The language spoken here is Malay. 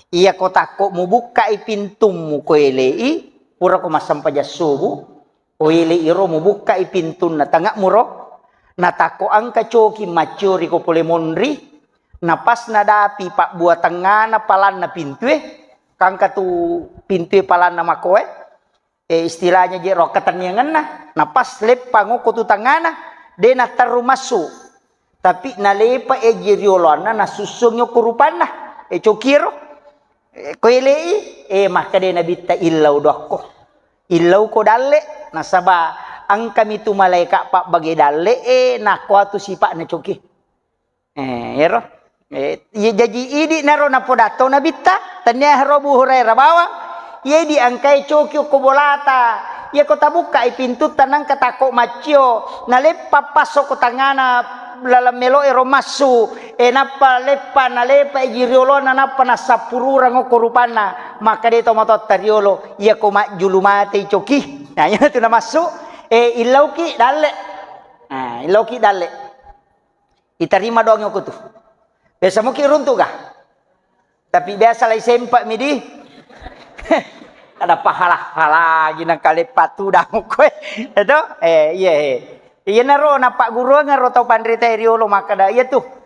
Iya ko tako mo buka ipintum mo ko ilei, pura ko masampaja subu, o ilei iro mo buka ipintun na tanga muro, natako ang kacoki macuri ko polemonri, napas na dapi pak buat tengah na palan na pintu kang katu pintu palan na makoe, istilahnya je rokatan yang na, napas lepa ngoko tu tangana, de na tarumasu, tapi nalepa jiriolana na susungyo kurupana, cokiro. Koilei maka de nabita illau dokko illau ko dalle nasaba ang kami tu malaika pak bagi dalle nakwa tu sipak na coki yero jadi idi naro na podato nabita tanya Abu Hurairah bawang ye di angkai coki ko bolata ye ko tabuka pintu tanang katako macio nalepa pasok ko tangana lalam melo eromasu napa lepa na lepa jiriolo na napa na sapurura ngo korupana maka dito matot tariolo iya ko julumate coki nah ya tu na masuk ilauki dalle ilauki dalle itarima doang yo kutu biasa mo kiruntu ka tapi biasa lai sempak midi ada pahala ginang kalepatu dang ko itu iya iya naro na pak guru ngaro tau pandrita eriolo maka da iya tuh